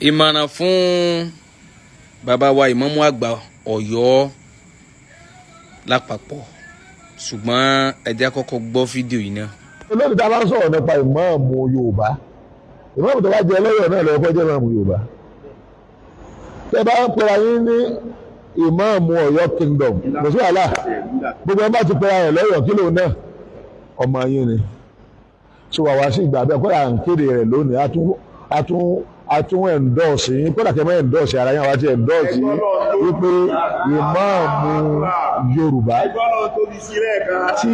ìmọ̀ràn fún bàbá wa ìmáàmù àgbà Ọ̀yọ́ lápapọ̀, ṣùgbọ́n ẹ jẹ́ kọ́kọ́ gbọ́ fídíò yìí náà. olóòtú tá a bá ń sọ̀rọ̀ nípa ìmáàmù Yorùbá, ìmáàmù tó bá jẹ ẹlẹ́yọ̀ náà lọ́wọ́ jẹ́ ìmáàmù Yorùbá. tẹ́ bá ń pera yín ní ìmáàmù Ọ̀yọ́ kingdom kò sí wàhálà, gbogbo ẹ bá ti pera rẹ̀ lọ́yọ̀ kí lóun náà ọmọ yín ni. tí wàá wá sí ìgbà bẹ́ẹ̀ kó à ń kéde rẹ̀ lónìí atún endorse yín, kódà kẹ́ mọ́ endorse ara yín, àwọn àti endorse yín wípé ìmáàmù Yorùbá tí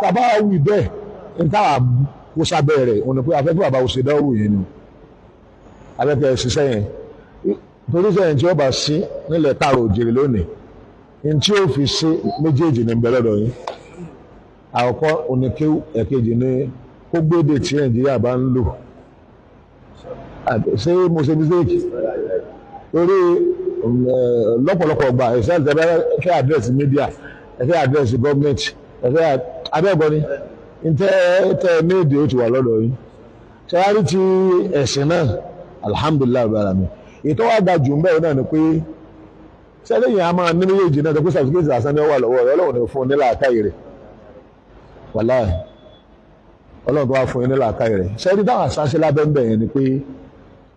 tàbá wí bẹ́ẹ̀ ń táwà kó sábẹ́ rẹ̀ òun ni pé afẹ́fẹ́ bàbá òṣèdọ́rù yẹn ni afẹ́fẹ́ ṣiṣẹ́ yẹn torí sẹ́yìn tí ó bá sí nílẹ̀ káàró òjèrè lónìí ní tí ó fi ṣe méjèèjì ní bẹ̀rẹ̀ lọ́dọ̀ yín. àkọ́kọ́ oníkéwù, ẹ̀kejì ní kó gbédè tí Nàìjíríà bá ń lò. ṣé mo ṣe mistake? torí lọ́pọ̀lọpọ̀ gbà ẹ̀sẹ̀ ìjọba ẹ̀fẹ́ àdírẹ́sì mídíà, ẹ̀fẹ́ àdírẹ́sì gọ́ọ̀mẹ̀ntì, ẹ̀fẹ́ abẹ́gbọ́ni tẹ́ ní èdè ó ti wà lọ́dọ̀ yín. ṣáárí ti ẹ̀sìn náà alhamdulilayi barami ètò wa ga jù ń bẹ́ẹ̀ náà ni pé sẹ́lẹ̀ yẹn a máa ní méjèèjì náà tó pé sàfikẹ́tì àsán ni ó wà lọ́wọ́ rẹ̀ Ọlọ́run ní fún un ní làákàyè rẹ̀ wàláì Ọlọ́run tó wá fún un ní làákàyè rẹ̀. sẹ́lẹ̀ táwọn àṣàṣe lábẹ́ ń bẹ̀ yẹn ni pé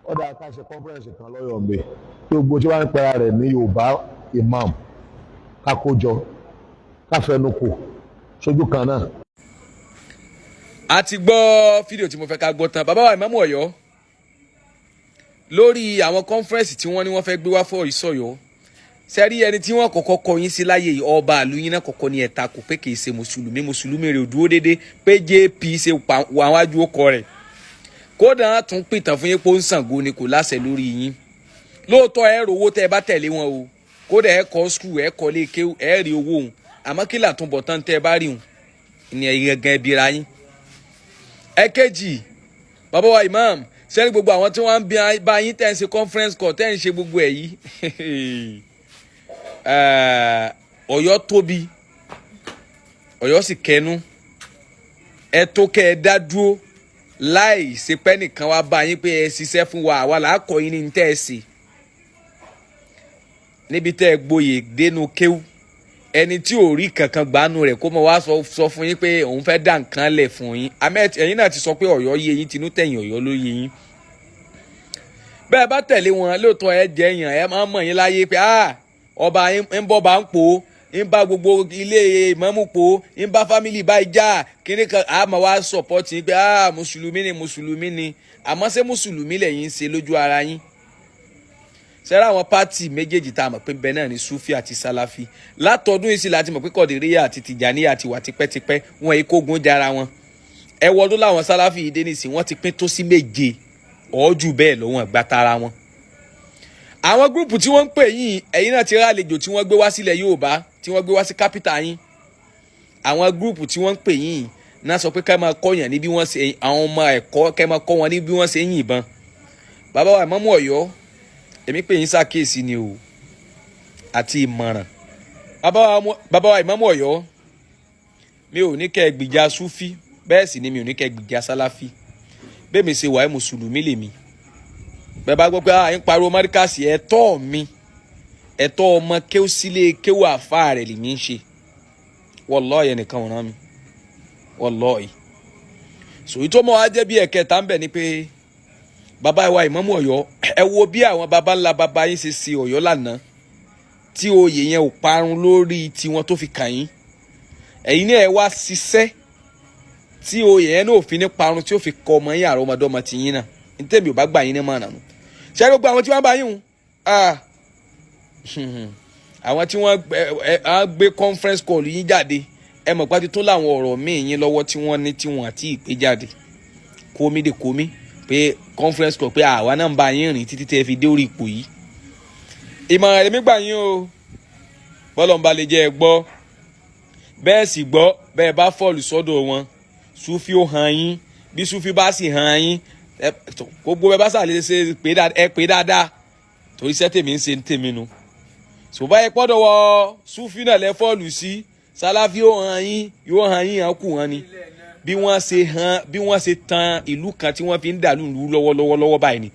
ó dáa ká ṣe conference kan lọ́yọ̀ ọ̀bẹ tí gbogbo tí wọ́n ń pera rẹ̀ ní Yorùbá imam ká kójọ ká fẹnu kò sójú kan náà. a ti gbọ́ fídíò tí mo fẹ́ ká gbọ́ tán. bàbá wa ìmáàmù Ọ̀yọ́ lórí àwọn conference tí wọ́n ní wọ́n fẹ́ gbé wá fọ́ ìsọ̀yọ́, sẹ́rí ẹni tí wọ́n kọ́kọ́ kọ yín sí láyé ọba àlú yín náà kọ́kọ́ ní ẹ̀ta kò pé kì í ṣe mùsùlùmí rẹ̀ ò dúró déédé pé JP ṣe wà wájú ọkọ rẹ̀, kódà tún pìtàn fún yín pé ó ń Ṣàngó ni kò láṣẹ lórí yín. lóòótọ́ ẹ rò owó tẹ́ ẹ bá tẹ̀lé wọn o, kódà ẹ kọ́ skul ẹ kọ́ lé kéwù ẹ rí owó òun, àmọ́ kí làtún bọ̀ tán tẹ́ ẹ bá rí òun ní ẹ̀yìn gan ẹbí ra yín. ẹ̀kejì, bàbá wa imam sẹ́ni gbogbo àwọn tí wọ́n ń bá yín tẹ́ ń ṣe conference call tẹ́ ń ṣe gbogbo ẹ̀ yìí Ọ̀yọ́ tóbi, Ọ̀yọ́ sì kẹnu, ẹ tó kẹ́ ẹ dá dúró láì ṣe pẹ́ nìkan wá bá yín pé ẹ ṣiṣẹ́ fún wa, àwa là á kọ́ yín ní tẹ́ ẹ ṣe níbi tẹ́ ẹ gboyè dénú kéwú. ẹni tí ò rí kankan gbanú rẹ̀ kó mọ wá sọ fún yín pé òun fẹ́ dá nǹkan lẹ̀ fún yín. ẹ̀yin náà ti sọ pé Ọ̀yọ́ yé yín, tinú tẹ̀yìn Ọ̀yọ́ ló yé yín. bẹ́ẹ̀ bá tẹ̀lé wọn lóòótọ́ ẹ jẹ́ èèyàn, ẹ máa ń mọ̀ yín láyé pé ọba ń bọ́ bá ń pò ó, ń bá gbogbo ilé ìmáàmù pò ó, ń bá fámìlì bá ìjà kíní kan àmọ́ wá sọ̀pọ̀tì yín pé mùsùlùmí ni àmọ́ ṣé mùsùlùmí lẹ̀yin ń ṣe lójú ara yín? sẹ́rà àwọn pátì méjèèjì tá a mọ̀ pé bẹ́ẹ̀ náà ni Sufi àti Salafi. látọdún yìí sí láti mọ̀ pé Kọ̀dìríyà àti Tìjàníyà ti wà tipẹ́tipẹ́, wọn èyí kógun jára wọn. ẹ wọdún láwọn Salafi yìí dé nísìnyí wọ́n ti pín tó sí 7 ọ̀ọ́jù bẹ́ẹ̀ lọ́wọ́n gbá tara wọn. àwọn gúrùpù tí wọ́n ń pè yín, ẹ̀yin náà ti rí àlejò tí wọ́n gbé wá sílẹ̀ Yorùbá, tí wọ́n gbé wá sí kápítà yín. àwọn gúrùpù tí wọ́n ń pè yín náà sọ pé ká máa kọ́yàn ní bí wọ́n ṣe, àwọn ọmọ ẹ̀kọ́ kẹ́ máa kọ́ wọn ní bí wọ́n ṣe ń yìnbọn. bàbá wa ìmáàmù Ọ̀yọ́, èmi pè yín ṣàkíyèsí ni o àti ìmọ̀ràn. bàbá wa ìmáàmù Ọ̀yọ́, mi ò ní kẹ́ ẹ gbìjà Sufi, bẹ́ẹ̀ sì ni mi ò ní kẹ́ ẹ gbìjà Salafi. bẹ́ẹ̀ mi ṣe wàá mùsùlùmí lèmi. bẹ́ẹ̀ bá gbọ́ pé ń pariwo mọ́ríkàsì, ẹ̀tọ́ mi, ẹ̀tọ́ ọmọ kéwù sílé kéwù àfáà rẹ̀ lèmi ń ṣe. wallahi ẹnìkan ò rán mi, wallahi. sòyí tó mọ̀ wá jẹ́ bí ẹ̀kẹta ń bẹ̀ ni pé bàbá wa ìmáàmù Ọ̀yọ́, ẹ wo bí àwọn baba ńlá baba yín ṣe ṣe Ọ̀yọ́ lánàá tí oyè yẹn ò parun lórí tiwọn tó fi kàn yín. ẹ̀yin náà ẹ wá ṣiṣẹ́ tí oyè yẹn náà ò fi ní parun, tí ó fi kọ ọmọ yín àrọ́mọdọ́mọ ti yín náà. ntẹ́mi ò bá gbà yín ní mọ̀ràn nù. ṣé gbogbo àwọn tí wọ́n bá yín hùn àwọn tí wọ́n gbé conference call yín jáde, ẹ mọ̀ pé tó láwọn ọ̀rọ̀ míì yín lọ́wọ́ tí wọ́n ní tí wọ́n àti ìpè jáde kómi pé conference call pé àwa náà ń bá yín rìn títí tẹ́ fi dé orí ipò yìí. ìmọ̀ràn ẹ̀mí gbà yín o, bọ́lọ̀ ń ba lè jẹ́ ẹ gbọ́, bẹ́ẹ̀ sì gbọ́ bẹ́ẹ̀ bá fọ́ọ̀lù sọ́dọ̀ wọn Sufi ó hàn yín, bí Sufi bá sì hàn yín gbogbo ẹ bá sàlẹ̀ ṣe ẹ pé dáadáa, torí iṣẹ́ tèmi ń ṣe ń tèmi nu. ṣùgbọ́n ẹ pọ́dọ̀ wọ Sufi náà lẹ fọ́ọ̀lù sí, Salafi ó hàn yín, yóò hàn yín hàn kù wọn ni. bí wọ́n ṣe tan ìlú kan tí wọ́n fi ń dàlú lọ́wọ́lọ́wọ́ báyìí ni.